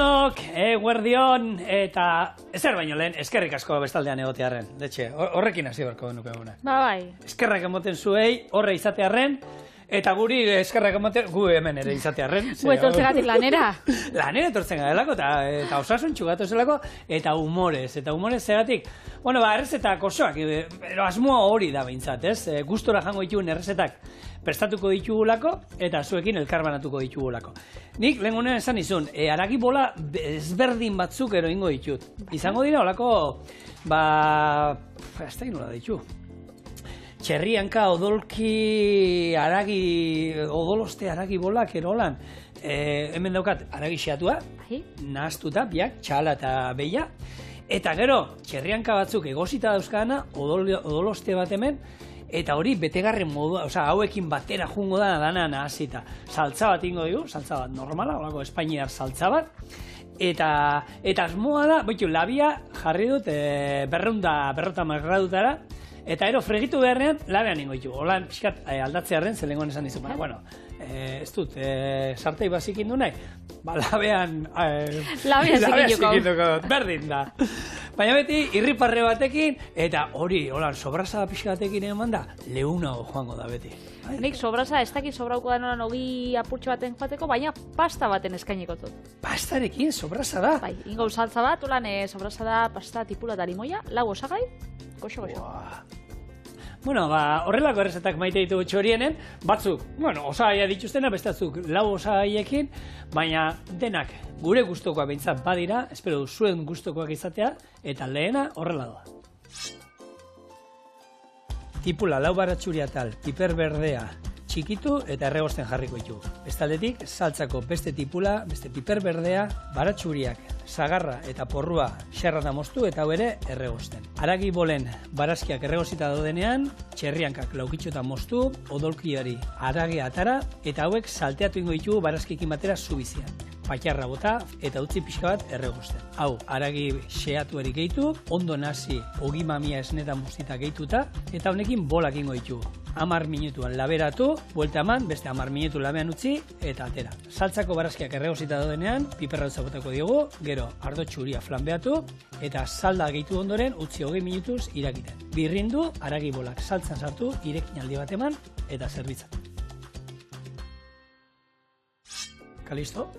denok, guardion, eta ezer baino lehen, eskerrik asko bestaldean egotearren. Detxe, horrekin hasi barko genuke eguna. Bai. Eskerrak emoten zuei, horre izatearren, eta guri eskerrak emoten, gu hemen ere izatearren. Gu etortzegatik lanera. Lanera etortzen garelako, eta osasuntxu gatozelako, eta humorez zegatik. Bueno, errezetak osoak, asmoa hori da behintzat, ez? Gustora jango ditugun errezetak prestatuko ditugulako, eta zuekin elkarbanatuko ditugulako. Nik lehengunean esan izun, haragi bola ezberdin batzuk ero ingo ditut. Izango dira olako, ez da inola ditu. Txerrianka odolki odoloste haragi bolak erolan. Hemen daukat haragi xeatua, nahaztuta, biak, txala eta beia. Eta gero, txerrianka batzuk egosita dauzkadana, odoloste bat hemen, eta hori betegarren modua, hauekin batera jungo da dana nahazita. Saltza bat ingo dugu, saltza bat normala, holako espainiar saltza bat. Eta asmoa da, labia jarri dut 250 gradutara, eta ero fregitu beharrean labean ingo ditu. Hola, pixkat aldatzearen, zelengoan esan dizu. Bueno, ez dut, sartei bazikin du nahi, labean zikituko dut, berdin da. Baina beti, irriparre batekin, eta hori, sobrasa pixka batekin eman da, leunago joango da beti. Nik sobrasa, ez dakit sobrauko da nolan ogi apurtxo baten joateko, baina pasta baten eskainiko dut. Pastarekin, sobrasa da? Bai, ingo saltza bat, sobrasa da, pasta, tipula eta limoia, lau osagai, goxo. Bueno, horrelako errezetak maite ditugu txorienen, batzuk, osagaia dituztena, bestatzuk lau osagaiekin, baina denak gure gustokoa behintzat badira, espero zuen gustokoak izatea, eta lehena horrela doa. Tipula lau baratxuria tal, piper berdea, txikitu eta erregosten jarriko ditu. Bestaldetik, saltzako beste tipula, beste piper berdea, baratxuriak, sagarra eta porrua xerrata moztu eta hau ere erregosten. Haragi bolen barazkiak erregosita daudenean, txerriankak laukitxotan moztu, odolkiari haragia atara, eta hauek salteatu ingo ditugu barazkiekin batera zubizian. Patxarra bota eta utzi pixka bat erregosten. Hau, haragi xeatuari gehitu, ondo nasi ogi mamia esnetan bustita gehituta, eta honekin bolak ingo ditugu. 10 minutuan laberatu, buelta eman, beste 10 minutu labean utzi, eta atera. Saltzako barazkiak erregosita daudenean, piperrautza botako diogu, gero ardo txuria flanbeatu, eta salda gehitu ondoren utzi 20 minutuz irakiten. Birrindu, haragi bolak saltzan sartu, irekinaldi bat eman, eta zerbitzatu. Kalisto?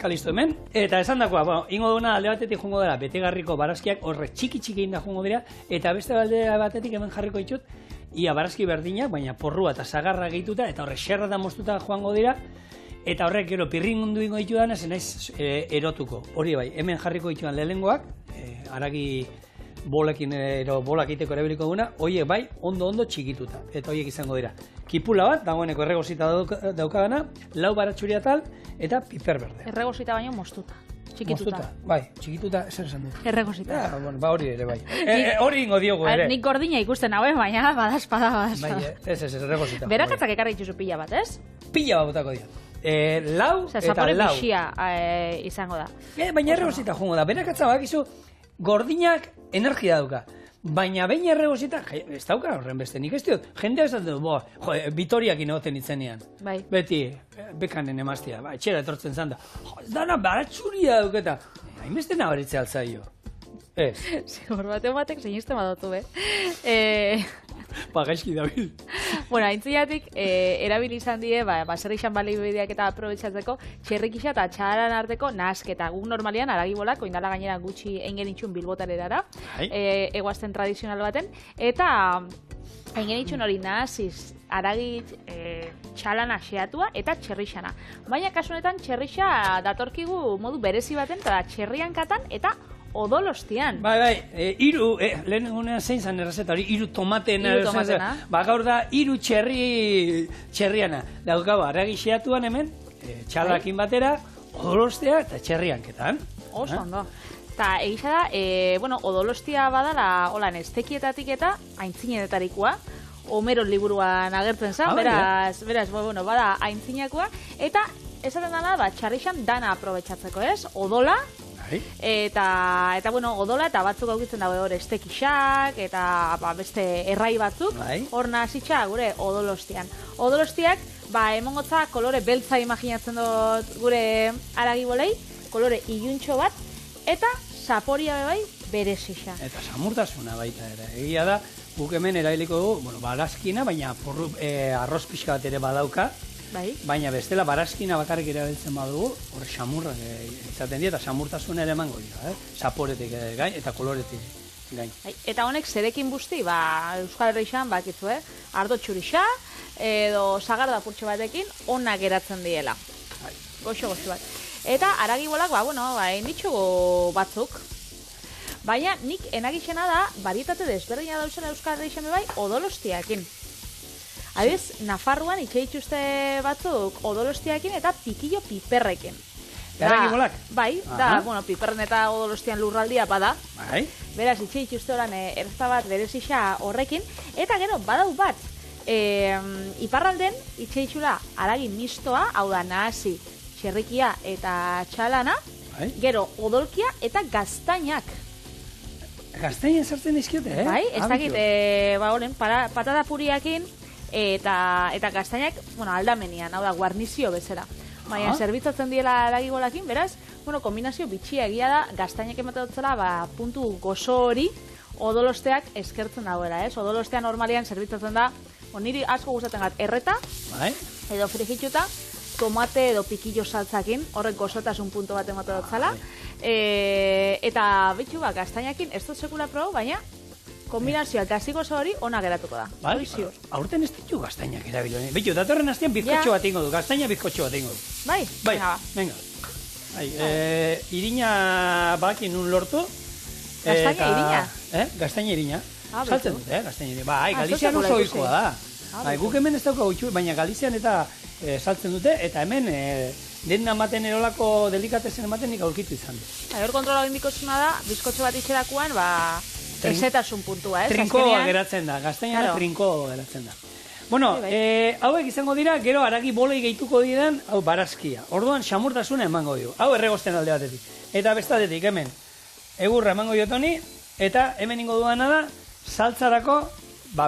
Kalisto hemen. Eta esan dakoa, ingo duna alde batetik jungo dela, betegarriko barazkiak horre txiki inda jungo dira, eta beste alde batetik hemen jarriko ditut, ia barazki berdinak, baina porrua eta sagarra gehituta, eta horre xerra da moztuta joango dira, eta horrek gero pirringundu ingo ditu dana, zenaiz erotuko. Hori bai, hemen jarriko dituan lehengoak, haragi bolekin bolak iteko erabiliko duna, horiek bai, ondo txikituta, eta horiek izango dira. Kipula bat, dagoeneko erregosita daukadana, lau baratxuria tal, eta piper berde. Erregosita baino moztuta. Txikituta. Bai, txikituta, ezer esan dut. Erregosita. Hori ere, bai. Hori ingo diogu ere. Nik gordina ikusten hauen, baina badazpada. Bai, ez, erregosita. Berakatzak ekarri dituzu pila bat, ez? Pila bat botako dio. Lau eta lau. Zapore pixia izango da. Baina erregosita jongo da. Berakatza bakizu, gordinak energia dauka. Baina behin erregosita, ez dauka horren beste, nik ez diot, jendea ez dut, Vitoriak inoten itzenean. Bai. Beti, bekanen emaztia, etxera etortzen zanda. Ez dana baratxuria dauketa. Hainbeste nabaritze altzaio. Ez. Zigur, batek sinisten badotu, gaizki dabil. Bueno, aintziatik, erabili izan die, baserri xan balibideak eta aprobetsatzeko, txerrikixa eta txaran arteko nahasketa. Guk normalian, haragi bolak, oindala gainera gutxi engenitxun bilbotarerara, eguazten tradizional baten, eta engenitxun hori nahaziz, haragi txalana xeatua eta txerrixana. Baina kasunetan txerrixa datorkigu modu berezi baten, eta txerriankatan eta odolostian. Bai, lehen egunean zein zan errezeta hori, 3 tomaten errezeta. Gaur da, 3 txerriana. Daukaba, haragi xeatuan hemen, txalakin batera, odolostea eta txerrianketan. Oso ondo. Eta egisa da, odolostia badala, holan, estekietatik eta aintzinetarikoa, Homero liburuan agertzen zen, beraz, bada aintzinakoa, eta esaten dela, txarrixan dana aprobetsatzeko, ez? Odola, eta odola eta batzuk aukitzen dago hor estekixak eta beste errai batzuk, hor nahasitxa gure odolostian. Odolostiak, emongotza kolore beltza imaginatzen dut gure haragi bolei, kolore iluntxo bat, eta zaporia bai berezixa. Eta samurtasuna baita ere. Egia da, guk hemen erabiliko dugu, barazkina, baina arroz pixka bat ere badauka, Bai. baina bestela barazkina bakarrik erabiltzen badugu, hor samurrak izaten dira, eta samurtasun ere emango dira, zaporetik gain eta koloretik gain. Eta honek zerekin busti, Euskal Herrixan, bakizu, ardo txurixa, edo sagarda purtsu batekin, onak geratzen diela. Goxo bat. Eta aragibolak, nitxugu batzuk. Baina nik enagixena da, barietate desberdina dauzela Euskal Herrixan bai, odolostiakin. Adibidez, Nafarroan itxeituzte batzuk odolostiakin eta pikillo piperrekin. Aragibolak? Bai, da, piperren eta odolostian lurraldia bada. Bai. Beraz, itxeituzte horan erza bat berezixa horrekin. Eta gero, badau bat, iparralden itxeitxula aragi mistoa, hau da nahasi, txerrikia eta txalana, gero odolkia eta gaztainak. Gaztainak sartzen dizkiote, Bai, ez dakit, patata puriakin eta gaztainak, aldamenian, hau da, guarnizio bezala. Baina, zerbitzatzen diela aragibolakin, beraz, kombinazio bitxia egia da, gaztainak emateotzela, puntu gozo hori odolosteak eskertzen dauela, ez? Odolostea normalian zerbitzatzen da, niri asko gustatzen gat, erreta, edo frijituta, tomate edo pikillo saltzakin, horrek gozotasun puntu bat emateotzela, eta bitxu gaztainakin ez dut sekula probo, baina kombinazioa gazi gozo hori ona geratuko da. Aurten ez ditu gaztainak erabilo. Bitu, datorren hastian bizkotxo bat ingo du, gaztaina bizkotxo bat ingo du. Bai? Venga. Irina bakin nun lortu. Gaztaina irina? Gaztaina irina. Saltzen dut, gaztaina irina. Bai, Galizian oso ohikoa da. Guk hemen ez dauka gutxu, baina Galizian eta saltzen dute, eta hemen denda ematen erolako delikatezen ematen nik aurkitu izan du. Hor kontrola bindiko zuna da, bizkotxo bat itxerakuan, ezetasun puntua, ez? Trinkoa geratzen da, gaztainara trinkoa geratzen da. Bueno, hauek izango dira, gero aragi bolei gehituko diren, hau barazkia. Orduan, xamurtasuna emango dio. Hau erregosten alde batetik. Eta bestatetik, hemen, egurra emango diotoni, eta hemen ingo duana da, saltzarako,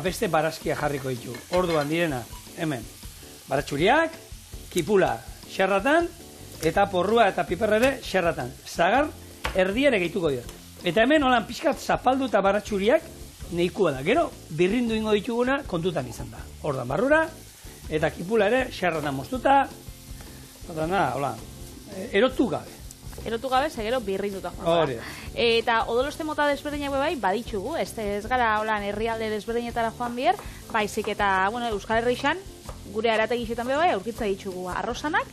beste barazkia jarriko ditu. Orduan, direna, hemen, baratxuriak, kipula, xerratan, eta porrua eta piperrere xerratan. Zagar, erdiare gehituko dira. Eta hemen, holan, pixkat zapaldu eta baratxuriak nahikoa da. Gero, birrindu ingo dituguna kontutan izan da. Ordan barrura, eta kipula ere, xerratan moztuta, eta hola, erotu gabe. Erotu gabe, gero birrinduta. Eta odoloste mota desberdinak bai, baditzugu, ez gara holan herrialde desberdinetara joan bier, baizik eta, Euskal Herrixan, gure arategixetan bai, aurkitza ditugu arrozanak,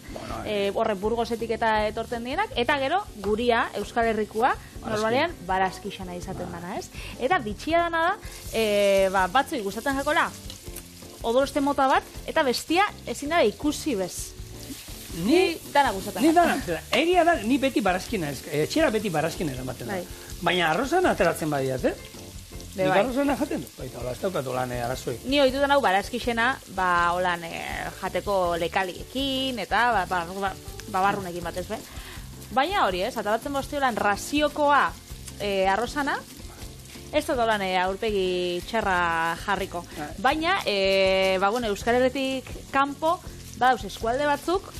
horre burgosetik eta etorten dienak, eta gero guria, Euskal Herrikoa, normalean barazkixana izaten dana, ez? Eta bitxia dana da, batzui gustatzen jakola, odoloste mota bat, eta bestia ezin da ikusi bez. Ni dana gustatzen. Ni dana, egia da, ni beti barazkina, etxera beti barazkina eramaten da. Baina arrozan ateratzen badiat, Nik arrozana jaten du. Baita, ez daukatu lan arazoi. Ni oitutan hau barazkixena, holan jateko lekaliekin, eta barrunekin batez, Baina hori, ataratzen bosti holan raziokoa arrozana, ez dut holan aurpegi txarra jarriko. Baina, Euskal Herretik kanpo, badauz eskualde batzuk,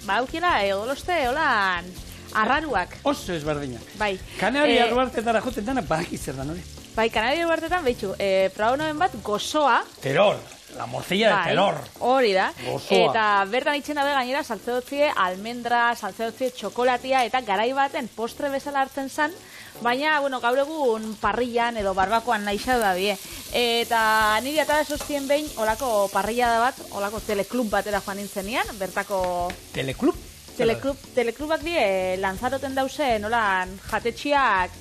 aukera odoloste holan arraruak. Oso ezberdinak. Bai. Kanaria arruartetara joten dana badaki zer dan hori. Bai, Kanaria arruartetan, behitxu, proaunoen bat gozoa. Teror, la morcilla de terror. Hori da. Gozoa. Eta bertan itxen dabe gainera saltzeotzie almendra, saltzeotzie txokolatia, eta garai baten postre bezala hartzen zan, baina, gaur egun parrillan edo barbakoan nahixa da die. Eta niri atara sostien behin, olako parrillada bat, olako teleklub batera joan nintzenian, bertako... Teleklub? Teleklubak die lanzaroten dauze nolan jatetxiak,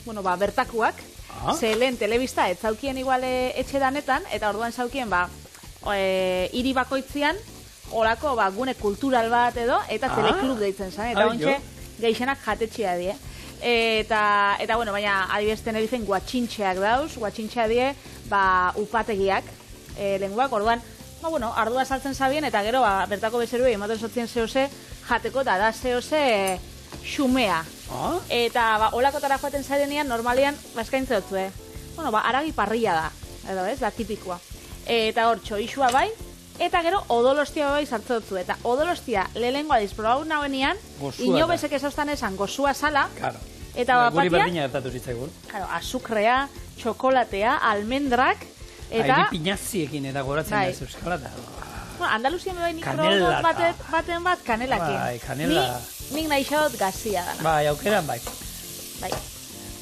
bertakuak, ze lehen telebista ez zaukien igual etxe danetan, eta orduan zaukien hiri bakoitzian, olako gune kultural bat edo, eta teleklub deitzen zen, eta ontxe geixenak jatetxia die. Eta baina adibidez Tenerifen guatxintxeak dauz, guatxintxea die, upategiak, lenguak, orduan, ardua saltzen zabien, eta gero, bertako bezeruei ematen sotzien zehose, jateko, eta da zehose xumea. Eta, olakotara joaten zarenean, normalian, eskaintze dutzu, aragi parrilla da, edo ez, da tipikoa. Eta hor, txoixua bai, eta gero odolostia bai sartzen dutzu. Eta odolostia lehenengo adiz probatu nagoenean, inobesek esaustan esan gozua zala, Claro. eta bapatia, guri berdina gertatu zitzaigun. claro, azukrea, txokolatea, almendrak, eta... Haini pinaziekin eta goratzen Bai. ez euskalata. Bueno, Andaluzian bai nik Kanela baten bat kanelakin. Bai, kanela. Nik nahi xadot gazia dana. Bai, aukeran bai. Bai.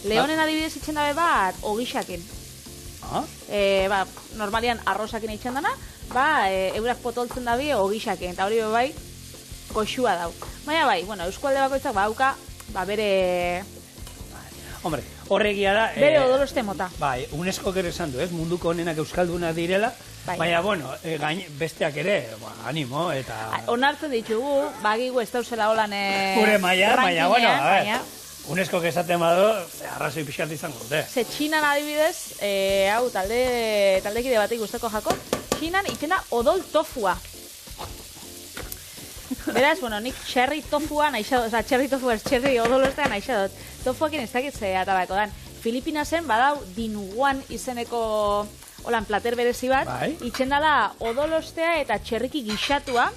Leonen adibidez itxen dabe bat ogixakin. Ah? Normalian arrozakin itxen dana, eurak potoltzen dabe ogixakin. Eta hori bai, goxua dau. Baina bai, bueno, Euskualde bakoitzak bauka, ber Hombre, horregia da... odoloste mota. Bai, UNESCO ere esan du, ez? Munduko honenak euskalduna direla, Bai. baina, bueno, besteak ere, animo, eta... Onartzen ditugu, bagigu ez dauzela holan Gure maia, baina, bueno, a ver, baina, UNESCO esaten badu, arrazoi pixkat izango dute. ze Txinan adibidez, hau taldekide batik gustako jako, Txinan itxena odol tofua. Beraz, bueno, nik cherry tofua naixadot, oza, cherry tofua ez cherry odolostea naixadot. Tofuakin ez dakit ze atabako dan. Filipinasen badau dinuguan izeneko holan plater berezi bat, Bai. itxen dala odolostea eta txerriki gixatua,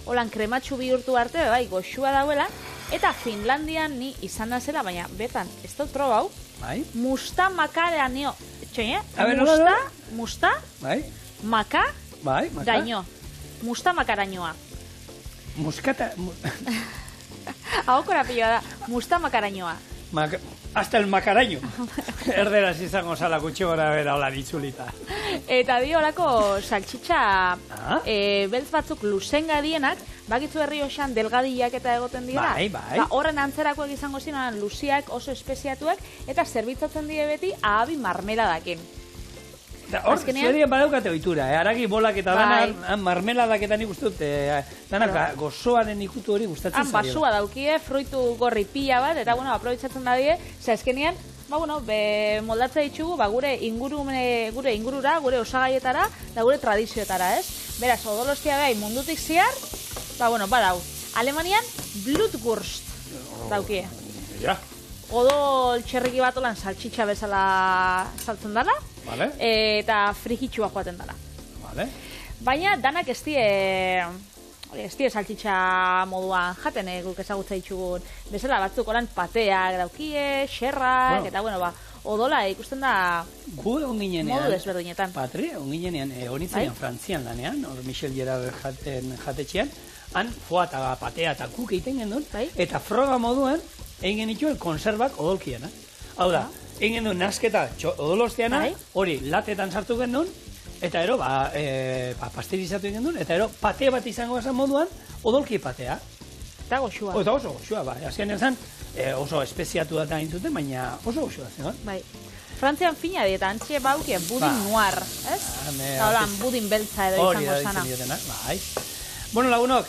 holan krematxu bihurtu arte, bai, goxua dauela, eta Finlandian ni izan da zela, baina betan, ez dut probau, Bai? musta makaranio, txoin, A ver, nola? musta, Bai? maka, Bai? Maka? daño. Musta makarainoa. Muskata... Hau korapilloa da, musta makarainoa. Hasta el makaraino. Erderaz izango zala gutxi gora bera hola ditzulita. Eta di holako saltxitxa beltz batzuk luzenga dienak, bakitzu herri osan delgadiak eta egoten dira. Bai, bai. Horren antzerakoak izango ziren luziak oso espeziatuak eta zerbitzatzen die beti ahabi marmeladakin. Hor, Azkenean- zuedien badaukate ohitura, haragi bolak eta Bai. dana, marmeladak eta nik uste dut, danak gozoaren ikutu hori gustatzen Han basua daukie, fruitu gorri pila bat, eta bueno, aprobetsatzen da die, ze azkenean, moldatze ditugu, gure ingurura, gure osagaietara, da gure tradizioetara, ez? Beraz, odolostia behai mundutik ziar, badau. Alemanian, Blutwurst daukie. Ja, Odol txerriki bat olan saltxitxa bezala saltzen dala, vale, eta frigitxua joaten dala. vale. Baina danak ez die saltxitxa moduan jaten guk ezagutza ditugun. Bezala batzuk olan pateak daukie, xerrak, Bueno. eta odola ikusten da Gu egon ginenean, modu desberdinetan. Patri, egon ginenean, honitzen Bai? Frantzian lanean, hor Michel Gerard jatetxean, han foa eta patea eta kuk egiten gendun, Bai? eta froga moduan, egin genituen konservak odolkiena. Hau da, egin gendun nasketa odolosteana, Bai? hori latetan sartu gendun, eta ero, pasterizatu egin gendun, eta ero, pate bat izango esan moduan, odolki patea. Eta goxua. Eta oso goxua, azken esan, oso espeziatu da egin zuten, baina oso goxua zen, Bai. Frantzian fina dieta, antxe baukie budin noir, ez? Eta holan budin beltza edo hori da izango sana. ditzen dietena, bai. Bueno, lagunok,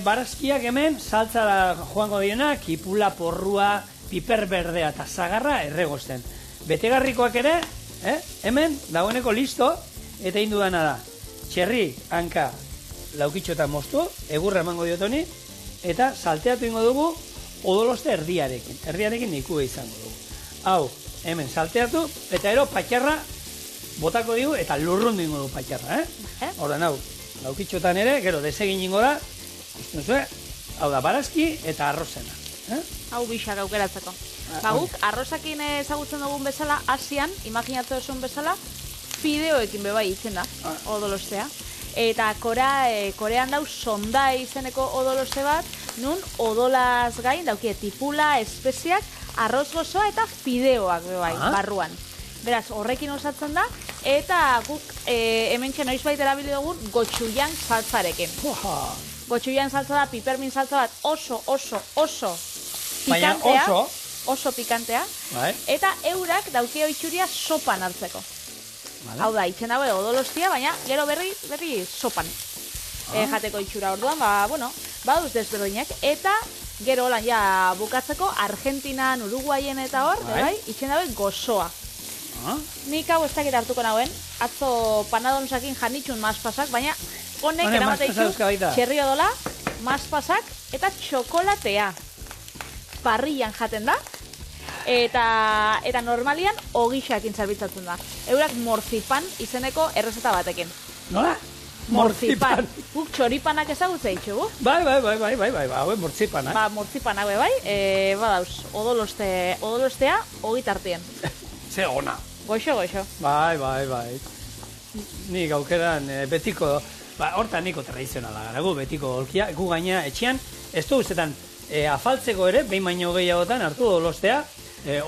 barazkiak hemen, saltzara joango direnak, kipula, porrua, piper berdea eta zagarra erregosten. Betegarrikoak ere, hemen, dagoeneko listo, eta egin dudana da. Txerri, hanka, laukitxo eta moztu, egurra emango diotoni, eta salteatu ingo dugu odoloste erdiarekin. Erdiarekin nikue izango dugu. Hau, hemen salteatu, eta ero patxarra botako digu, eta lurrundu ingo dugu patxarra, Horren hau, laukitxotan ere, gero desegin ingo da, ikusten zuen, hau da, barazki eta arrozena. Hau bixak aukeratzeko. Guk, arrozakin ezagutzen dugun bezala, Asian, imaginatu duzun bezala, fideoekin bebai itzen da, odolostea. Eta Korean dau sonda izeneko odoloste bat, nun odolaz gain daukie tipula, espeziak, arroz gozoa eta fideoak bebai, barruan. Beraz, horrekin osatzen da, eta guk hementxe noizbait erabili dugun gotxuian saltzarekin. Gotxuian saltza da, pipermin saltza bat oso Baina pikantea. Oso pikantea. Bai. Eta eurak daukie oitxuria sopan hartzeko. Vale. Hau da, itxen dago odolostia, baina gero berri sopan. Jateko itxura orduan, baduz desberdinak. Eta gero holan ja bukatzeko Argentinan, Uruguayen eta hor, bai, itxen dago gozoa. Nik hau ez dakit hartuko nauen, atzo panadonsakin janitxun maspasak, baina honek eramate maspasa dauzka baita. txerri odola, maspasak eta txokolatea. Parrillan jaten da, eta normalian ogixakin zerbitzatzen da. Eurak morzipan izeneko errezeta batekin. Nola? Mortzipan. Guk txoripanak ezagutza ditugu. Bai, mortzipanak. Mortzipanak bai, badauz, odolostea, ogitartien. Ze ona. Goxo. Bai. Nik aukeran betiko, hortan niko tradizionala gara, gu betiko olkia, gu gaina etxean, ez du ustetan afaltzeko ere, behin baino gehiagotan hartu odolostea,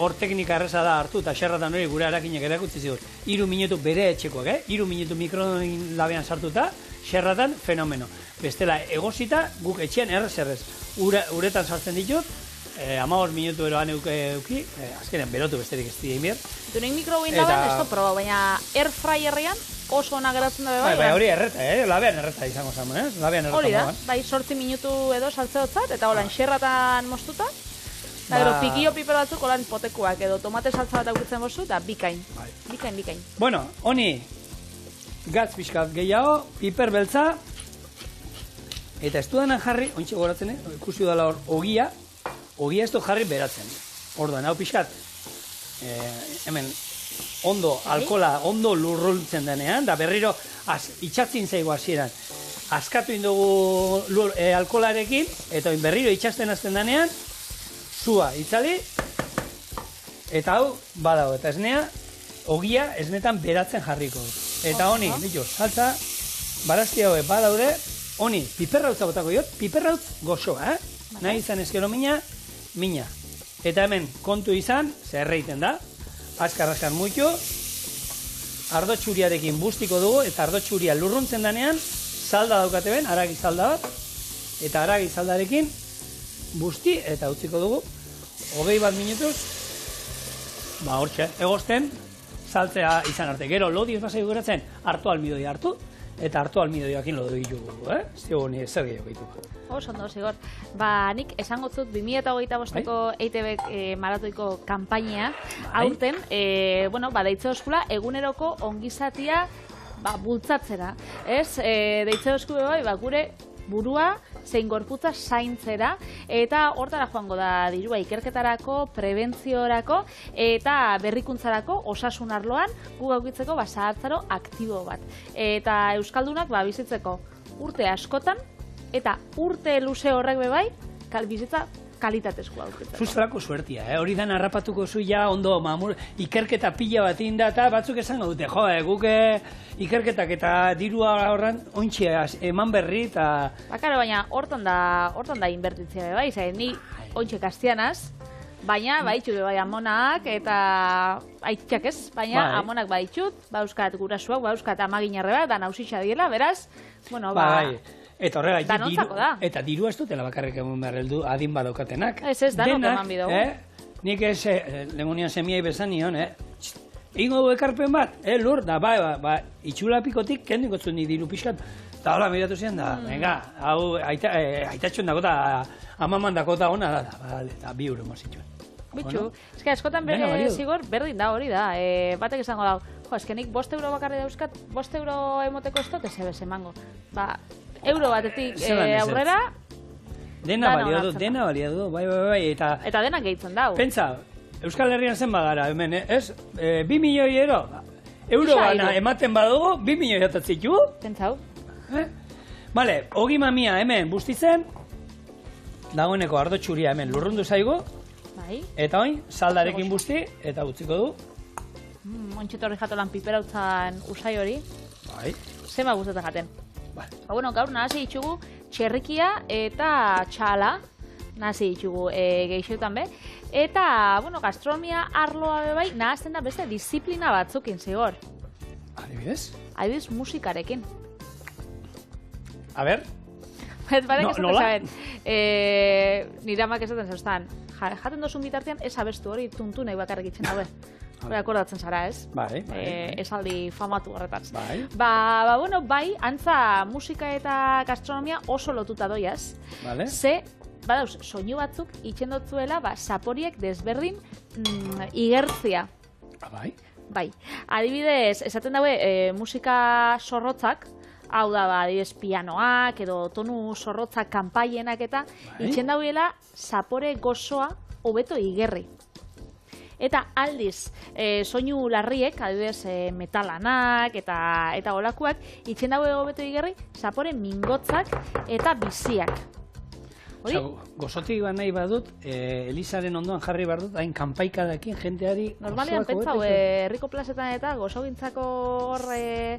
hor teknika erreza da hartu eta xerratan hori gure harakinek erakutsi zigur. 3 minutu bere etxekoak, 3 minutu mikroin labean sartuta, xerratan fenomeno. Bestela egosita guk etxean errez. Uretan sartzen ditut, 15 minutu eroan euki, azkenean berotu besterik ez dira inbier. Dunik mikroin labean ez du proba, baina airfryerrean oso ona geratzen da bai. Bai, hori erreta, labean erreta izango zen, labean erreta. Hori da, bai, 8 minutu edo saltzeotzat, eta holan xerratan moztuta. Eta gero, pikio piper batzuk holan potekuak edo tomate saltza bat aukitzen bozu, eta bikain. Bikain. Bueno, honi, gatz pixkat gehiago, piper beltza, eta ez dudanan jarri, ontsi goratzen, ikusi dala hor, ogia ez du jarri beratzen. Orduan, hau pixkat, hemen, ondo, alkola, ondo lurruntzen denean, da berriro, itxatzin zaigu hasieran. Askatu indugu alkolarekin, eta berriro itxasten azten denean, zua itzali, eta hau badago, eta esnea, ogia esnetan beratzen jarriko. Eta honi, ditu, saltza, barazki hauek badaude, honi, piperrautza botako jot, piperrautz goxoa, nahi izan eskero mina. Eta hemen kontu izan, zerreiten da, askar muitu, ardo txuriarekin bustiko dugu, eta ardo txuria lurruntzen danean, salda daukate ben, haragi salda bat, eta haragi saldarekin, busti eta utziko dugu 21 minutuz hortxe, egosten saltzea izan arte. Gero lodi ez basai guratzen hartu almidoia hartu eta hartu almidoiakin lodi dugu, Zigo ni zer gehiago gaitu. Oso ondo, Zigor. Nik esango zut 2025ko EITB maratoiko kanpaina aurten, deitze oskula eguneroko ongizatia bultzatzera. Deitze oskule bai, gure burua, zein gorputza zaintzera, eta hortara joango da dirua ikerketarako, prebentziorako, eta berrikuntzarako, osasun arloan, gu gaukitzeko zahartzaro aktibo bat. Eta Euskaldunak bizitzeko urte askotan, eta urte luze horrek bebai, bizitza kalitatezkoa aurkitzeko. Zuztelako suertia, hori da narrapatuko zu ja ondo ikerketa pila bat inda, eta batzuk esango dute, guk ikerketak eta dirua horran ointxe eman berri, eta... Bakaro, baina hortan da inbertitzea bai, ni ointxe kastianaz, baina baitxu bai amonak, eta aitxak ez, baina amonak baitxut, bauzkat gurasuak, bauzkat amaginarre bat, da nausitxa diela, beraz, Eta horregatik, eta dirua ez dutela bakarrik egun behar heldu adin badaukatenak. Ez, danok eman bidau. Nik ez, lengunian semiai bezan nion, ingo du ekarpen bat, lur, da, itxulapikotik kendiko zuen diru pixkat. Eta hola, miratu zian, da, venga, hau, aitatxon dakota, amaman dakota ona, da, 2 euro mazituen. Bitxu, eskotan bere Zigor berdin da hori da, batek esango dago, nik 5 euro bakarri dauzkat, 5 euro emoteko ez dut, ez emango. Euro batetik aurrera... Dena baliatu, bai, eta denak gehitzen dau. Pentsa, Euskal Herrian zen bagara, hemen, 2 milioi euro gana ematen badugu, 2 milioi atatzitu. Pentsau. Bale, ogi mamia hemen bustitzen, dagoeneko ardo txuria hemen lurrundu zaigu, eta oin, saldarekin busti, eta utziko du. Ontxetorri jatolan piperautzan usai hori. Zema gustatzen jaten. Gaur nahasi ditugu txerrikia eta txala, nahasi ditugu gehixotan be, eta, gastronomia arloa bebai nahazten da beste disiplina batzukin, Zigor. Adibidez? Adibidez musikarekin. A ber? Nola? Nire amak esaten zauztan, jaten dozun bitartean ez abestu hori tuntu nahi bakarrik itxen dabe. Akordatzen zara, ez? Bai. Esaldi famatu horretaz. Bai, antza musika eta gastronomia oso lotuta doiaz. Ze, badauz, soinu batzuk itxen dotzuela, saporiek desberdin igertzia. Bai? Bai. Adibidez, esaten daue musika sorrotzak, hau da, adibidez, pianoak edo tonu sorrotzak kanpaienak eta itxen dauela sapore gozoa hobeto igerri. eta aldiz soinu larriek, adibidez metalanak eta olakoak, itzen dago hobeto igerri, zapore mingotzak eta biziak. Gozotik nahi badut, Elizaren ondoan jarri behar dut, hain kanpaikadakin jenteari... Normalian pentsau, herriko plazetan eta gozogintzako horre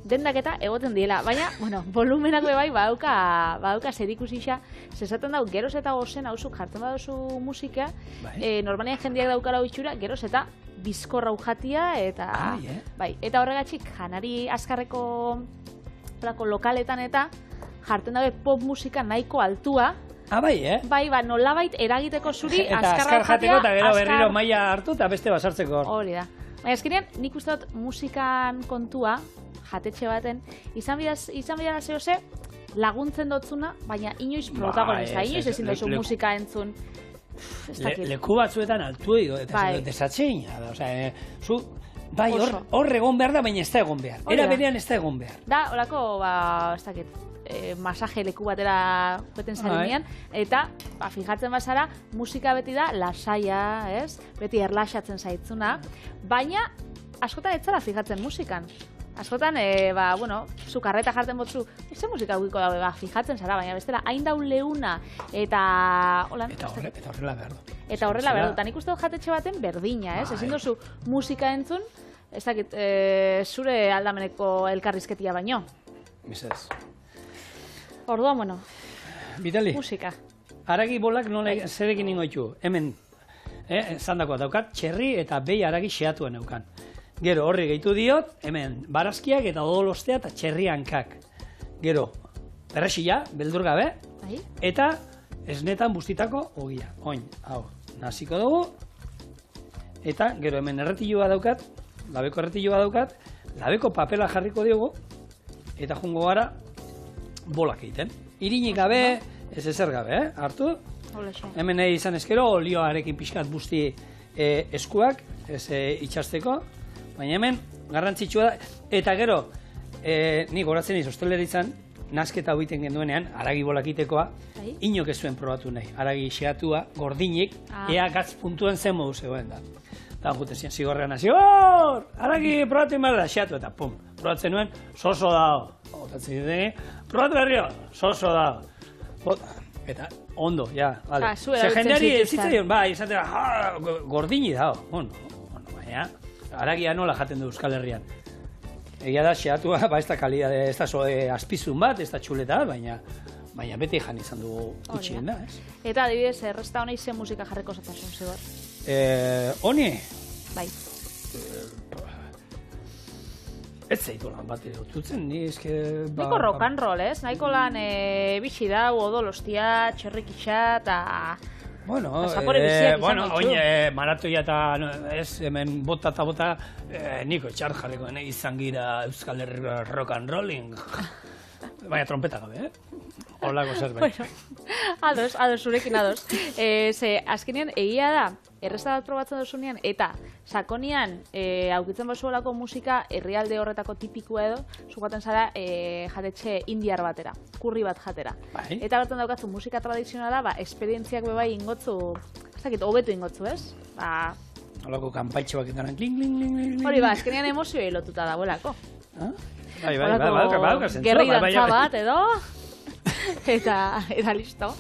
dendak eta egoten diela. Baina, volumenak bai badauka zerikusixa, zezaten dau, geroz eta gozen hauzuk jartzen baduzu musika, normalian jendeak daukara itxura, geroz eta bizkorra ujatia, eta eta horregatxik janari azkarreko lokaletan eta jartzen dabe pop musika nahiko altua. Bai, nolabait eragiteko zuri azkar jateko eta gero berriro maila hartu eta beste basartzeko. Hori da. Baina eskenean, nik uste dut musikan kontua, jatetxe baten, izan bidara zehose laguntzen dotzuna, baina inoiz protagonista, inoiz ezin duzu musika entzun. Leku batzuetan altu edo, eta desatzeina da, zu... Bai, hor egon behar da, baina ez da egon behar. Era berean ez da egon behar. Da, horako, ez dakit, masaje leku batera beten zarinean, eta, fijatzen bazara, musika beti da lasaia, ez? Beti erlaxatzen zaitzuna, baina, askotan ez zara fijatzen musikan. Askotan, zu karreta jartzen botzu, ze musika gukiko dabe, fijatzen zara, baina bestela, hain daun leuna, eta... Eta horrela behar du. Eta horrela behar du, eta nik uste dut jatetxe baten berdina, ez? Ezin duzu musika entzun, ez dakit, zure aldameneko elkarrizketia baino. Misez. Orduan, Vitali, musika. Haragi bolak nola zerekin ingo ditu. Hemen, zandakoa daukat, txerri eta behi haragi xeatuen eukan. Gero horri gehitu diot, hemen barazkiak eta odolostea eta txerri hankak. Gero, perrexila, beldur gabe, eta esnetan bustitako ogia. Oin, hau, naziko dugu, eta gero hemen erretilua daukat, labeko erretilua daukat, labeko papela jarriko diogu, eta jungo gara bolak egiten. Irinik gabe, ez ezer gabe, hartu. Hemen izan ezkero, olioarekin pixkat busti eskuak, ez itxasteko. Baina hemen, garrantzitsua da, eta gero, nik horatzen iz, osteleritzan, nasketa hoiten genduenean, haragi bolakitekoa, inok ez zuen probatu nahi. Haragi xeatua, gordinik, ea gatz puntuen zen modu zegoen da. Eta jute zian, zigorrean hasi, haragi probatu inbala, xeatu, eta pum, probatzen nuen, soso dao. Otatzen diteni, probatu berrio, soso dao. Eta ondo, ja, bale. Ze jendeari zitzaion, izatea, gordini dao. Baina, haragia nola jaten du Euskal Herrian. Egia da, xeatua, ez da kalidade, ez da azpizun bat, ez da txuleta, baina beti jan izan dugu gutxien da, ez? Eta, adibidez, erresta honei ze musika jarriko zatasun, zigor? Honi? Bai. Ez zaitu lan bat dututzen, ni eske... Niko rock and roll, ez? Nahiko lan bitxi dau, odolostia, txerrikitxa, eta... Oin, maratoia eta ez, hemen bota eta bota, niko etxar jarriko, izan gira Euskal Herri rock and rolling. Baina trompeta gabe, Holako zerbait. Ados, zurekin ados. Azkenean, egia da, erresta bat probatzen duzunean, eta sakonian aukitzen bazuelako musika herrialde horretako tipikua edo, zugaten zara jatetxe indiar batera, kurri bat jatera. Eta bertan daukatzu musika tradizionala, esperientziak bebai ingotzu, ez dakit, hobetu ingotzu, ez? Holako kanpaitxe baketanen kling, kling, kling, kling. Hori azkenean emozioa hilotuta dagoelako. Bai, gerri dantza bat edo... Eta listo.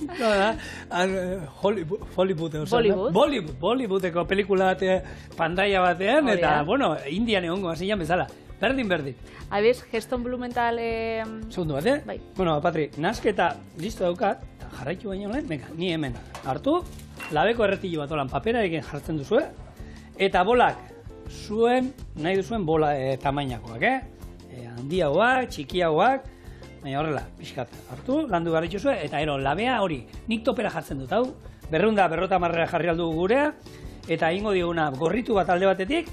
Hollywoodeko pelikula batean, pandaia batean, eta, Indian egongo hasian bezala. Berdin. Abiz, Heston Blumenthal... Segundu bat, Bai. Patri, nasketa listo daukat, jarraitu baino lehen, ni hemen hartu, labeko erretillo bat olan paperarekin jartzen duzue, eta bolak zuen, nahi duzuen bola tamainakoak, handiagoak, txikiagoak, baina horrela, pixkat hartu, landu garritxu zuen, eta ero, labea hori, nik topera jartzen dut, hau, 250 jarri aldu gurea, eta ingo diguna gorritu bat alde batetik,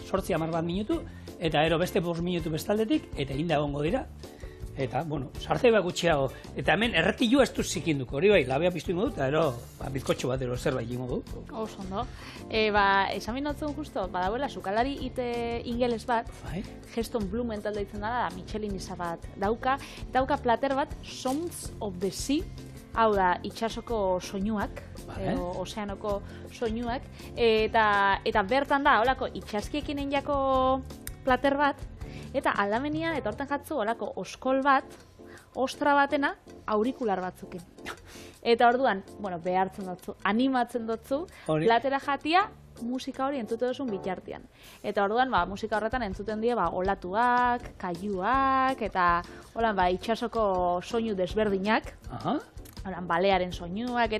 8-10 bat minutu, eta ero beste 5 minutu bestaldetik, eta inda egongo dira, eta, sartzea bat gutxiago, eta hemen erretilua ez du zikinduko, hori bai, labea piztu ingo dut, eta ero, bizkotxo bat ero zerbait ingo dut. Oso, esan binotzen justo, badagoela, sukalari ite ingeles bat, Heston Blumenthal deitzen dara, Michelin isa bat dauka plater bat, Sounds of the Sea, hau da, itsasoko soinuak, ozeanoko soinuak, eta bertan da, holako, itsaskiekin einjako plater bat, eta aldamenian, eta horten jatzu, holako, oskol bat, ostra batena, aurikular batzukin. Eta orduan, behartzen dutzu, animatzen dutzu, platera jatia, musika hori entzute duzun bitartean. Eta orduan, musika horretan entzuten die, olatuak, kaiuak, eta itsasoko soinu desberdinak, balearen soinuak,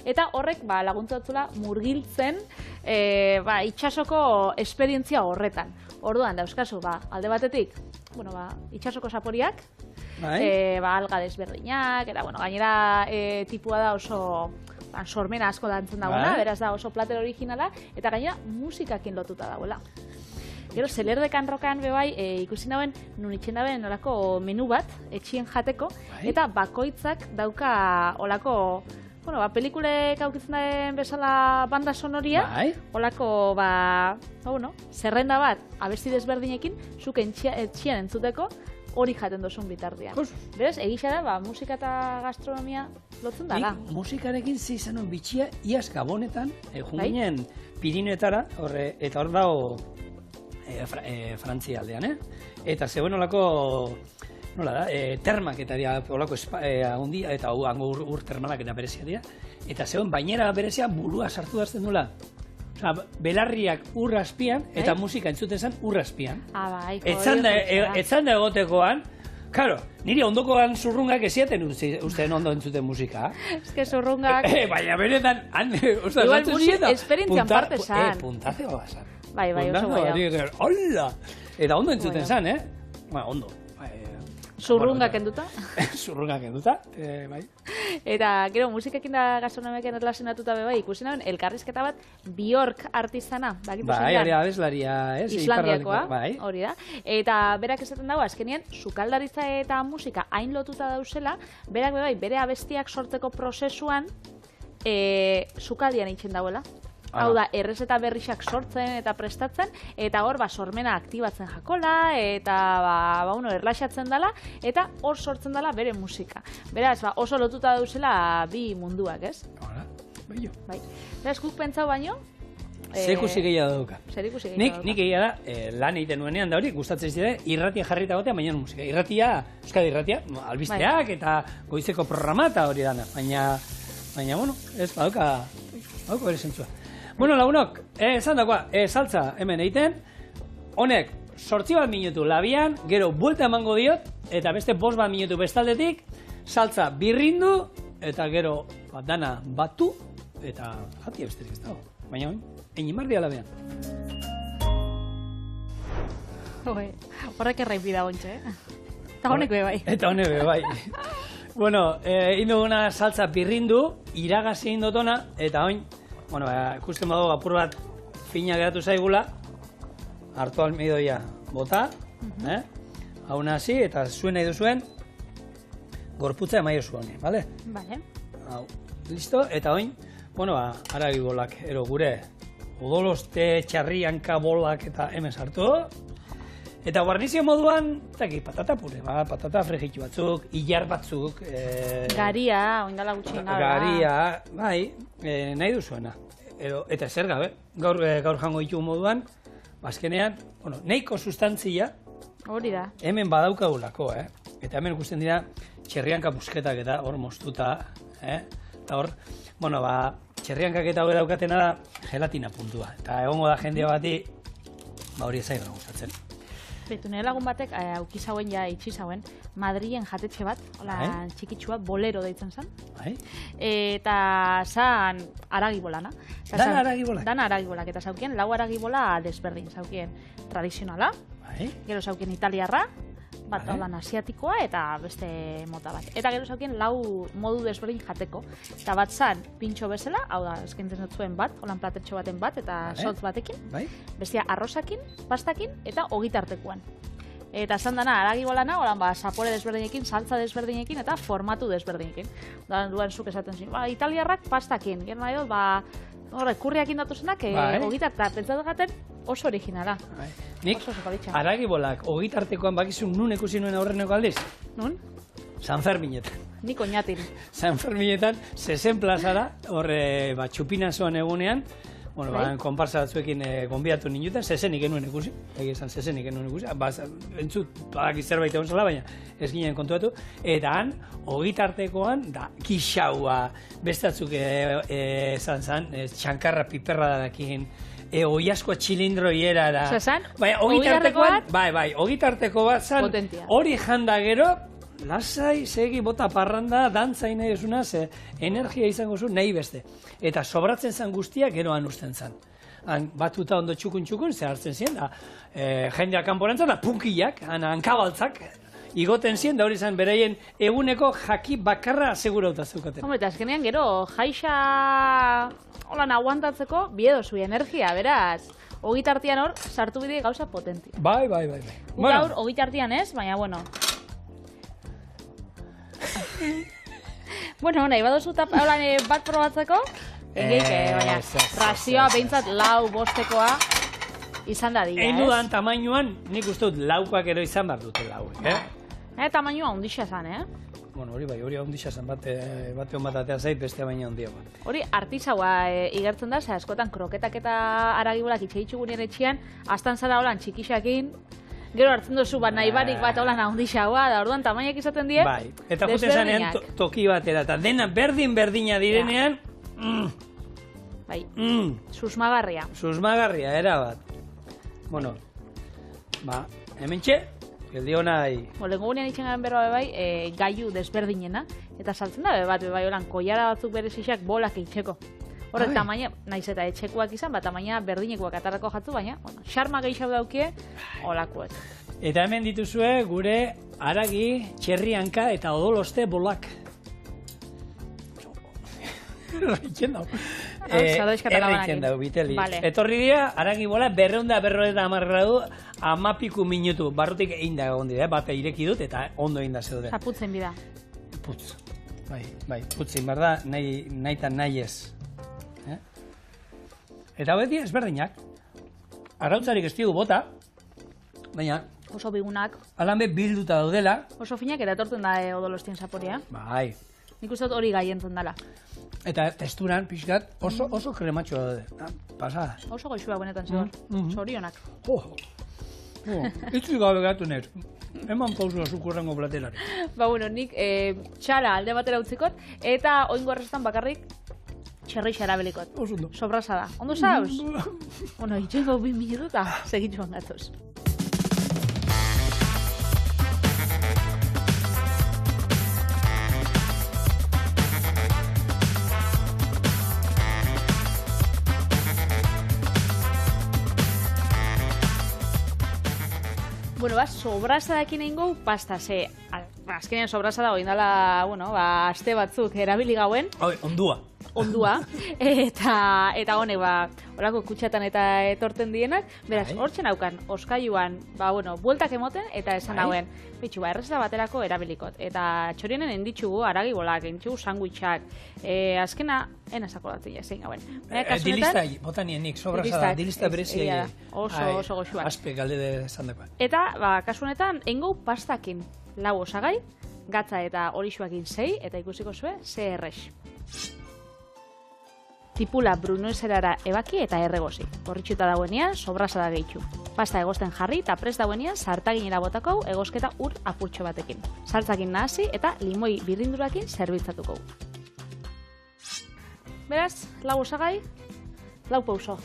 eta horrek laguntza dutzula murgiltzen itsasoko esperientzia horretan. Orduan, dauzkazu, alde batetik, itsasoko saporiak, alga desberdinak, eta gainera tipua da oso sormena asko dantzen dagoela, beraz da oso plater originala, eta gainera musikakin lotuta dagoela. Gero, zelerdekan rokan bebai, ikusi nauen, nun itxen daben olako menu bat, etxien jateko, eta bakoitzak dauka olako, pelikulek aukitzen den bezala banda sonoria, olako, zerrenda bat, abesti desberdinekin, zuk etxian entzuteko, hori jaten duzun bitartean. Beraz, egisa da, musika eta gastronomia lotzen dala. Nik musikarekin zizanon bitxia, iaz Gabonetan, junginen Pirineetara, eta hor dago Frantzia aldean, eta zegoen olako, nola da, termak eta dira, olako handia, eta hango ur termalak eta berezia dira, eta zegoen bainera berezia burua sartu dazten dula. Belarriak ur azpian, eta musika entzuten zen ur azpian. Etzan da egotekoan, karo, niri ondokoan zurrungak eziaten ustean ondo entzuten musika. Ez que zurrungak... Baina benetan, igual musik esperientzian parte zan. Puntazio bazan. Bai, oso goia. Hola! Eta ondo entzuten zan, ondo. Zurrungak enduta? Zurrungak enduta, bai. Eta, gero, musikekin da gastronomiaken erlazionatuta bebai, ikusi nauen, elkarrizketa bat Björk artistana. Bai, hori abeslaria, Islandiakoa, hori da. Eta berak esaten dago, azkenean, sukaldaritza eta musika hain lotuta dauzela, berak bebai, bere abestiak sortzeko prozesuan, sukaldian itxen dauela. Hau da, errezeta berrixak sortzen eta prestatzen, eta hor, sormena aktibatzen jakola, eta, erlaxatzen dela, eta hor sortzen dela bere musika. Beraz, oso lotuta dauzela bi munduak, ez? Hala, bello. Beraz, guk pentsau baino? Zerikusi gehiago dauka. Nik egia da, lan egiten nuenean da hori, gustatzen zide, irratia jarrita gotea, baina musika. Irratia, Euskadi irratia, albisteak eta goizeko programa eta hori dana. Baina, ez, badauka bere zentzua. Bueno, lagunok, esan dagoa, saltza hemen egiten, honek 8 minutu labian, gero buelta emango diot, eta beste 5 minutu bestaldetik, saltza birrindu, eta gero dana batu, eta jatia besterik ez dago. Baina, egin mardia labian. Horrek erraipi da bontxe, Eta honek bebai. Eta honek bebai. Bueno, induguna saltza birrindu, iragazi indotona, eta oin, ikusten badu apur bat fina geratu zaigula, hartu almidoia bota, hau nazi, eta zuen nahi duzuen, gorputza emaio zuen, bale? Bale. Hau, listo, eta oin, haragi bolak, ero gure, odoloste, txarrianka bolak eta hemen sartu, eta guarnizio moduan, patata pure, patata fregitu batzuk, illar batzuk, garia, oindala gutxi gara. Garia, bai, nahi duzuena. Eta zer gabe, gaur jango ditu moduan, azkenean, nahiko sustantzia, hori da. Hemen badaukagulako, eta hemen ikusten dira txerrianka busketak eta hor moztuta, eta hor, txerriankak eta hori daukatena da gelatina puntua, eta egongo da jendea bati, hori ezagir gustatzen. Betu, nire lagun batek, auki zauen ja itxi zauen, Madrilen jatetxe bat, hola txikitsua, bolero deitzen zen. Eta zan aragibolana. Dana aragibolak? Dana aragibolak, eta zaukien, 4 aragibola desberdin, zaukien tradizionala, gero zaukien italiarra, bat holan asiatikoa eta beste mota bat. Eta gero zaukien 4 modu desberdin jateko. Eta bat zan, pintxo bezala, hau da, eskaintzen dutzuen bat, holan platetxo baten bat, eta sotz batekin, bestia arrozakin, pastakin, eta ogitartekoan. Eta zan dana, aragibolana, holan sapore desberdinekin, saltza desberdinekin, eta formatu desberdinekin. Duan zuk esaten zin, italiarrak pastakin, gero nahi dut, kurriakin datuzenak, ogitar, eta pentsatu gaten oso originala. Nik, aragibolak ogitartekoan bakizun nun ikusi nuen aurreneko aldiz? Nun? San Ferminetan. Nik oinatin. San Ferminetan, 60 plazara, horre, txupinazoan egunean, bueno, konparsa batzuekin gonbiatu ninuten, zezenik genuen ikusi, esan zezenik genuen ikusi, entzut, badaki zerbait egon zela, baina ez ginen kontuatu, eta han, ogitartekoan, da, kixaua, bestatzuk esan zan, txankarra piperra dakin, oiaskoa txilindroiera da. Zazan, ogitartekoan, ogitarteko bat zan, potentia. Hori janda gero, lasai, segi, bota parranda, dantzain nahi esuna, ze energia izango zu nahi beste. Eta sobratzen zan guztia, geroan usten zan. Batuta ondo txukun, ze hartzen ziren, da, jendeak kanporantzan, da, punkiak, hankabaltzak, igoten ziren, da hori zan, beraien eguneko jaki bakarra asegurauta zeukaten. Hombre, eta azkenean gero, jaixa holan aguantatzeko, biedozu energia, beraz. Ogitartian hor, sartu bide gauza potentia. Bai. Gaur, ogitartian ez, baina, bueno. Bueno, nahi baduzu bat probatzeko, baina razioa behintzat 4-5 izan da dira, ez? Einudan tamainuan, nik uste dut laukoak ero izan behar dute lauek, Tamainua ondixa zan, Bueno, hori ondixa zan, bate hon bat atea zait, bestea baina ondia bat. Hori artizaua igertzen da, ze askotan kroketak eta aragibolak itxeitxugun etxean, astan zara holan txikixakin, gero hartzen duzu bat nahi barik bat holan ahondixagoa, da orduan tamainak izaten die, bai, eta juten zanean toki batera, eta dena berdina direnean, bai, susmagarria. Susmagarria, erabat. Bueno, hemen txe, geldi honai. Lengo gunean itxen garen berroa bai, gaiu desberdinena, eta saltzen da bat bai holan, koiara batzuk berezixak bolak itxeko. Horrek tamaina, naiz eta etxekoak izan, tamaina berdinekoak atarrako jatzu, baina, xarma gehiago daukie, olakoek. Eta hemen dituzue gure aragi, txerrianka eta odoloste bolak. Erriken dau. Erriken dau, biteli. Etorri dira, aragi bola, 250 gradu, 10 minutu. Barrutik egin da egon dira, bate ireki dut eta ondo egin da zeuden. Zaputzen bida. Putz. Bai, putzin, berda, nahi eta nahi ez. Eta beti ezberdinak. Arautzarik ez digu bota, baina oso bigunak. Alanbe bilduta daudela. Oso finak eta etortzen da odolostien zaporia. Bai. Nik uste dut hori gaientzen dela. Eta testuran, pixkat, oso krematxoa daude. Pasada. Oso goxua benetan zor. Zorionak. Itzik gabe gatu nez. Eman pausua zukurrengo platerari. Nik txara alde batera utzikot, eta oingo errestan bakarrik txerrixa erabelikot. Osundo. Sobrasa da. Ondo zauz? Bueno, itxengo 2 minutu eta segitxuan gatuz. Bueno, sobrasadakin egin gau pasta, ze azkenean sobrasada hori indala, aste batzuk erabili gauen. Ondua. Eta honek, horako kutxatan eta etorten dienak, beraz, hortzen haukan, oskailuan, bueltak emoten, eta esan hauen, bitxu, errezeta baterako erabilikot. Eta txorienen enditxugu, aragi bolak, enditxugu sandwichak, azkena, enazako datzen jazein gauen. Dilista, botanien nik, sobrasada, dilista berezia. Oso goxuak. Aspe galde zandakoa. Eta, kasu honetan, engau pastakin 4 osagai, gatza eta horixuakin 6, eta ikusiko zue, ze errex. Tipula brunoeserara ebaki eta erregozi. Horritxuta dagoenean, sobrasada gehitxu. Pasta egosten jarri eta prest dagoenean, sartaginera botakau egosketa ur apurtxo batekin. Saltzakin nahasi eta limoi birrindurakin zerbitzatuko. Beraz, 4 osagai, 4 pauso.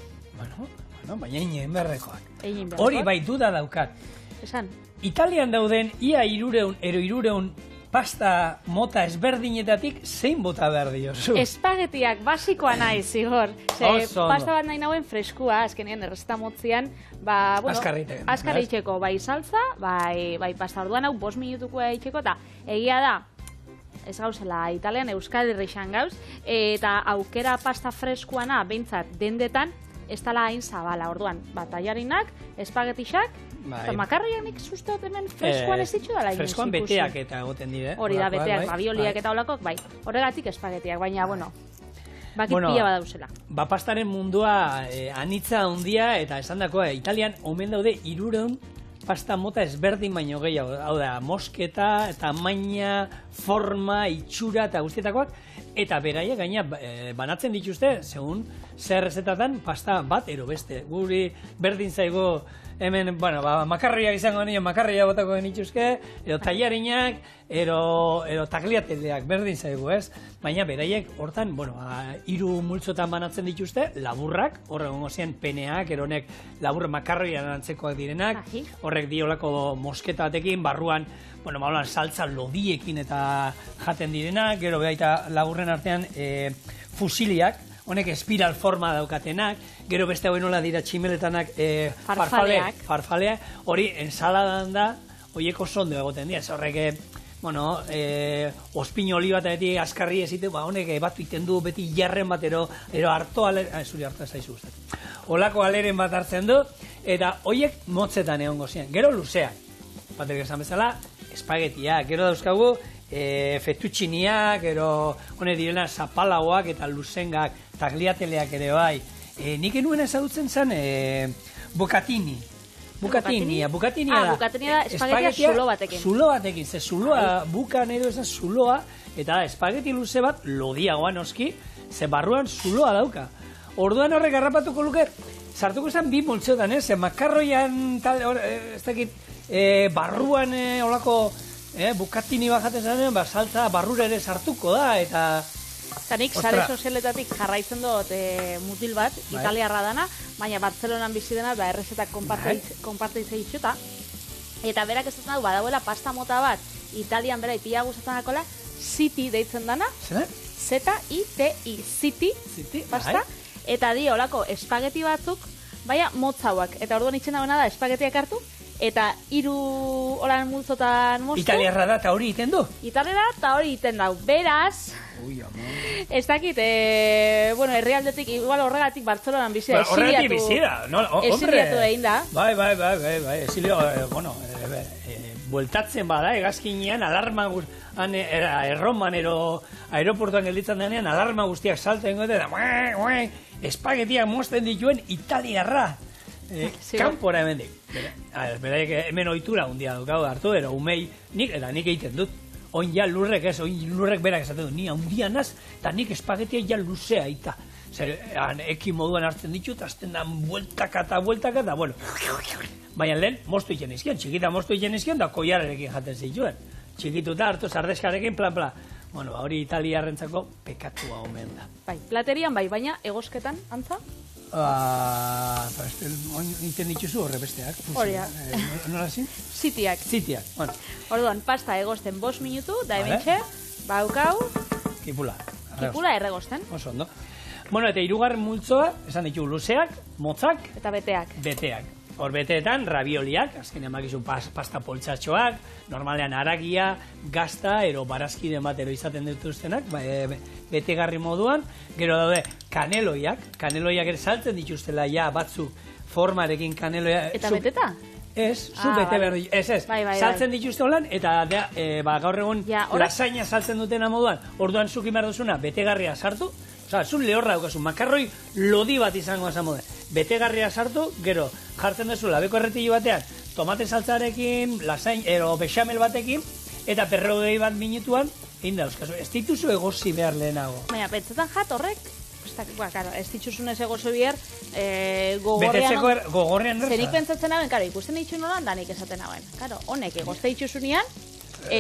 Baina egin berrekoak. Hori bai duda daukat. Esan. Italian dauden ia 300 pasta mota ezberdinetatik zein bota behar diozu? Espagetiak basikoa nahi, zigor. Pasta bat nahi nauen freskua, azkenean errezeta motzian, azkarra itxeko, bai saltza, bai pasta orduan hau 5 minutukoa itxeko, eta egia da, ez gauzela Italian, Euskal Herrixan gauz, eta aukera pasta freskuana, behintzat, dendetan, ez tala hain zabala, orduan, taiarinak, espagetixak, eta makarroiak nik susteot hemen freskoan ez ditxu dala inoiz ikusi. Freskoan beteak eta goten dire. Hori da, beteak, ravioliak eta olakok, horregatik espagetiak, baina, bakit pila badauzela. Pastaren mundua anitza handia eta esan dakoa, Italian omen daude 300 pasta mota ezberdin baino gehiago. Hau da, mosketa, tamaina, forma, itxura eta guztietakoak. Eta beraiek gaina banatzen dituzte, segun zer rezetatan pasta bat ero beste. Guri berdin zaigo hemen, bueno, makarriak izango nio, makarria botako genituzke, edo tailarinak, ero tagliateleak berdin zaigu, ez? Baina beraiek hortan, bueno, 3 multzotan banatzen dituzte, laburrak, horrek gongo zian peneak, eronek labur makarrian antzekoak direnak, horrek diolako mosketa batekin, barruan, bueno, maulan saltza lodiekin eta jaten direnak, gero behaita laburren artean fusiliak, honek espiral forma daukatenak, gero beste hauen nola dira tximeletanak farfaleak, hori ensaladan da, horiek oso ondo egoten dira, horrek, bueno, ospino oli bat beti askarri ezite, honek bat iten du beti jarren bat, ero harto aleren, zuri harto ez daizu guztat, holako aleren bat hartzen du, eta horiek motzetan egongo ziren, gero luzeak, batek esan bezala, espagetiak, gero dauzkagu, fettucciniak, gero hone direna zapalauak eta luzengak, tagliateleak ere bai. Nik enuen ezagutzen zen bucatini. Bucatinia da. Bucatinia da espagetia zulo batekin. Zulo batekin, ze zuloa, bukan edo esan zuloa, eta espageti luze bat lodiagoa noski, ze barruan zuloa dauka. Orduan horrek harrapatuko luke, sartuko zen 2 multzotan, ze makarroian, ez dakit, barruan olako bukatini bajaten zanen, saltza barrura ere sartuko da, eta... Zanik, sare sozialetatik jarraitzen dut mutil bat, italiarra dana, baina Bartzelonan bizi dena, errezetak konparteitzea itxuta, eta berak esaten du, badauela pasta mota bat, Italian bera ipia gustatzen dakola, City deitzen dana, Z-I-T-I, City pasta, eta di olako espageti batzuk, baina motzauak, eta orduan itxen dagoena da espagetiak hartu, eta 3 holan multzotan moztu. Italiarra da eta hori iten du? Italiarra eta hori iten dau. Beraz, ez dakit, bueno, herrialdetik, igual horregatik Bartzelonan bizi da, horregatik bizi da, esiliatu egin da. Bai, esilio, bueno, bueltatzen bada, egazkinean, alarma erroman, aeroportuan gelditzen denean, alarma guztiak salten gote, da, espagetiak mozten dituen Italiarra. Kanpora hemendik. Beraik hemen ohitura hundia dukau hartu, ero umei, nik egiten dut. Oin ja lurrek berak esaten du, ni handia naz, eta nik espagetia ja luzea eta. Zer, eki moduan hartzen ditut, azten da bueltaka, da, bueno. Baina lehen, moztu iten izkion, txikita moztu iten izkion, da koiararekin jaten zituen. Txikituta hartu zardeskarekin, plan. Bueno, hori italiarrentzako pekatua omen da. Bai, platerian bai, baina egosketan, antza? Iten dituzu horre besteak. Horia. Nola zin? Zitiak, bueno. Orduan, pasta egosten 5 minutu, da hementxe, baukau... Kipula erregosten. Oso ondo. Bueno, eta 3. multzoa, esan ditugu luzeak, motzak... Eta beteak. Hor beteetan, ravioliak, azkenean bakizun pasta poltsatxoak, normalean haragia, gazta, ero barazkide bat ero izaten dituztenak, betegarri moduan, gero daude kaneloiak ere saltzen dituztela ja batzuk formarekin kaneloiak... Eta beteta? Ez, zu bete behar ditu, ez, saltzen dituzte holan, eta gaur egun lasaina saltzen dutena moduan, orduan zukin behar duzuna, betegarria sartu, oza, zun lehorra daukazu, makarroi lodi bat izango esan moden. Betegarria sartu, gero jartzen duzu labeko erretili batean, tomate saltzarekin, lasain, bexamel batekin, eta 40 bat minutuan, egin da, euskazu, ez dituzu egozi behar lehenago. Baina, pentsetan jat horrek, ez dituzunez egozo behar, gogorrean nerza. Zerik pentsatzen hauen, ikusten ditu nolan, da nik esaten hauen. Honek, egozte dituzunean,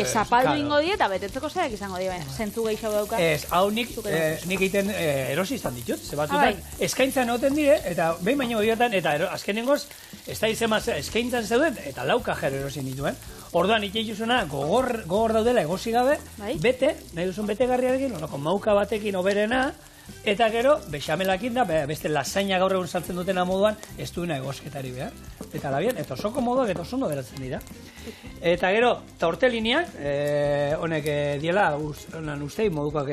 zapaldu ingo die eta betetzeko zerak izango die, zentzu gehiago dauka. Ez, hau nik egiten erosi izan ditut, ze batzutan eskaintzan egoten dire, eta behin baino horietan, eta azkenengoz, ez da izema eskaintzan zeuden, eta lauka jer erosi dituen. Orduan itxeituzuna gogor daudela egosi gabe, bete, nahi duzun betegarriarekin, mauka batekin oberena, eta gero, bexamelakin da, beste lasaina gaur egun saltzen dutena moduan, ez duena egosketari behar. Eta labian, eta osoko moduak eta oso ondo geratzen dira. Eta gero, tortelliniak, honek diela, ustei modukoak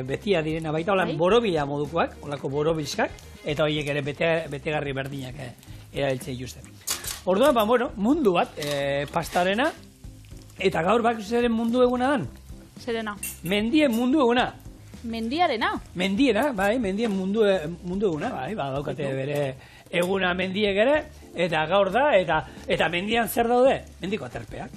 betia direna baita, holan borobila modukoak, holako borobilskak, eta horiek ere betegarri berdinak erabiltzen dituzte. Orduan, bueno, mundu bat, pastarena, eta gaur bakuzaren mundu eguna dan. Zerena. Mendien mundu eguna. Mendiarena. Mendiena, bai, mendien mundu eguna, bai, daukate bere eguna mendiek ere, eta gaur da, eta mendian zer daude? Mendiko aterpeak.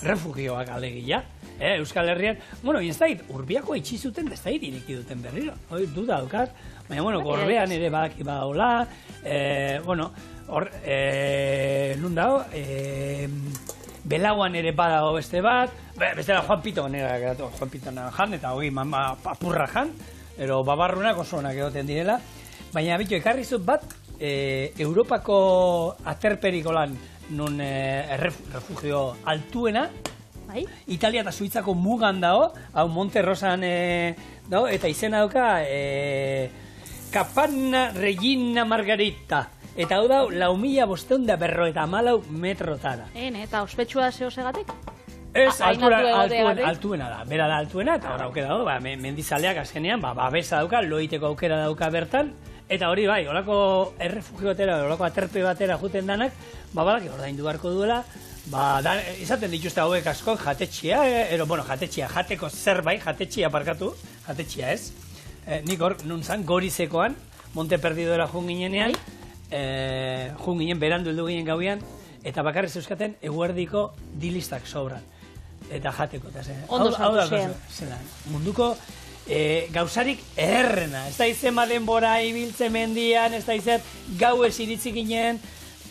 Refugioak alegia. Euskal Herrian, bueno, ez dait, Urbiako itxi zuten, ez dait ireki duten berriro. Hoi, duda daukat. Baina, bueno, Gorbean ere badaki badaola, bueno, hor, nun dago, Belauan ere badago beste bat, bestela Juan Pito nera geratu, Juan Pito jan, eta hori apurra jan, ero babarrunak oso onak egoten direla, baina bitu ekarri zut bat, Europako aterperiko lan nun refugio altuena, Bai? Italia eta Suitzako mugan dago, hau Monte Rosan dago, eta izena dauka Capanna Regina Margarita. Eta hau da, 4.554 metrotara. Eta ospetsua zehozegatik? Ez, altuena da. Bera da altuena, eta hor aukera dago, mendizaleak azkenean, babesa dauka, loiteko aukera dauka bertan, eta hori bai, horako errefugio batera, horako aterpe batera juten danak, balak ordaindu beharko duela, izaten dituzte hauek asko, jatetxea, jatetxea, jateko zerbait, jatetxea parkatu, jatetxea ez. Nik hor, nuntzan, Gorizekoan, Monte Perdidoera jun ginenean, jun ginen, berandu heldu ginen gauean, eta bakarrik zeuskaten eguerdiko dilistak sobran. Eta jateko, eta zen. Ondo sartu zen. Munduko gauzarik errena. Ez da izema denbora ibiltze mendian, ez da izet gau ez iritzi ginen,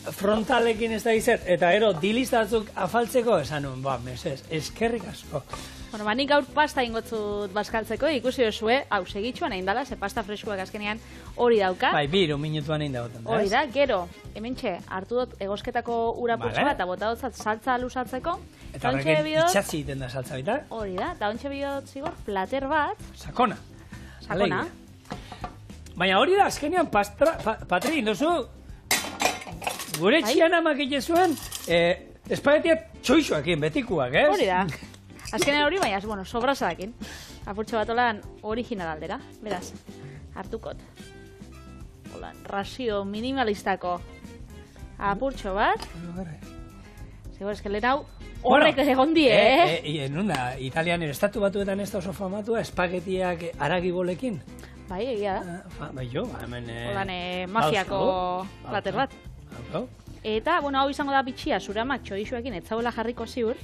frontalekin ez da izet, eta ero dilistatzuk afaltzeko, esan nuen, mesez, eskerrik asko. Bueno, nik gaur pasta ingotzut bazkaltzeko, ikusi duzue, hau segitxuan egin dala, ze pasta freskoak azkenean hori dauka. Bai, 2 minutuan egin dagoten da. Hori da, gero, hementxe, hartu dut egosketako ura putxo bat, eta bota dutzat saltza lusatzeko. Eta horrekin itxatzi egiten da saltza baita. Hori da, eta ontxe bidot zigor, plater bat. Sakona. Sakona. Baina hori da, azkenean, Patri, indozu, gure txian amak egin espagetiak txoixoakin, betikuak, ez? Hori da. Azkenean hori, baina, bueno, sobrasakin. Apurtxo bat olan original aldera. Beraz, hartukot. Olan, rasio minimalistako apurtxo bat. Zegoen, eskelet hau, horrek egon die, Nunda, Italian estatu batuetan ez da oso famatua, espagetiak aragibolekin. Bai, egia da. Bai jo, hemen... Olan, mafiako plater bat. Eta, bueno, hau izango da bitxia, zure amak txodixuekin, ez zauela jarriko ziur.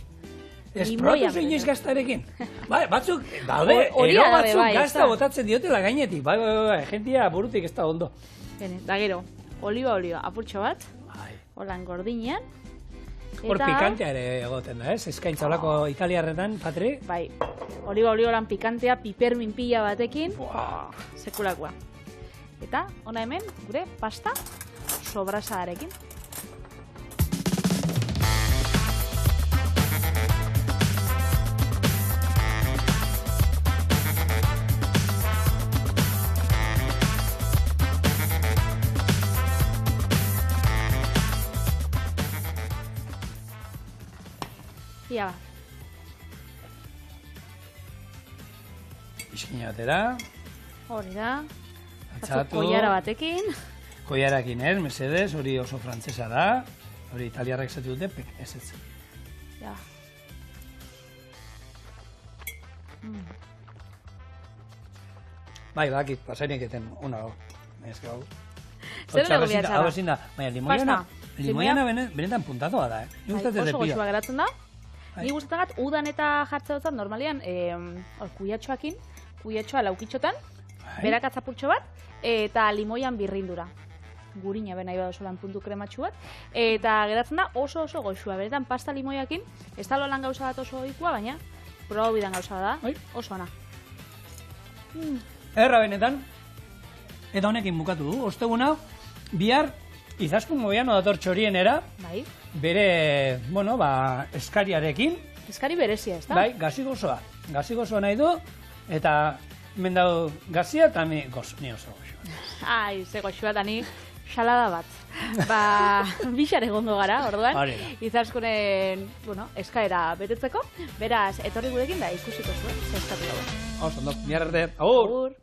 Ez probatu zein inoiz gaztarekin. Bai, batzuk, daude, ero batzuk gazta botatzen diotela gainetik. Bai, jentia burutik ez da ondo. Da gero, oliba, apurtxo bat. Holan gordinean. Hor pikantea ere egoten da, ez? Eskaintza olako italiarretan, Patri? Bai, oliba lan pikantea, pipermin pila batekin. Sekulakoa. Eta, ona hemen, gure pasta sobrasaarekin. Ia ba. Iskina batera. Hori da. Atzatu. Koiara batekin. Koiarakin ez, mesedez, hori oso frantzesa da. Hori italiarrak zatu dute, ez ez. Ja. Bai, bakit, pasainik eten una hau. Ez gau. Zer dugu bihatzara? Hau ezin da, baina limoiana benetan puntatoa da, Oso goxua geratzen da. Ni gustatzen gat, udan eta jartze dutzat, normalian, kuiatxoakin, kuiatxoa laukitxotan, berak atzapurtxo bat, eta limoian birrindura. Gurina bena iba dozolan puntu krematxu bat, eta geratzen da oso goxua. Benetan, pasta limoiakin, ez da lolan gauza bat oso oikua, baina proba bidan gauza da, oso ona. Erra benetan, eta honekin bukatu du, osteguna, bihar, Izaskun goiano dator txorienera, bere, eskariarekin. Eskari berezia, ez da? Bai, gazi gozoa nahi du, eta hemen dago gazia eta ni oso goxua. Ai, ze goxua eta ni salada bat. Bixar egondo gara, orduan, Izaskunen, eskaera betetzeko, beraz, etorri gurekin da ikusiko zuen, zestatu dago. Oso, bihar arte, agur!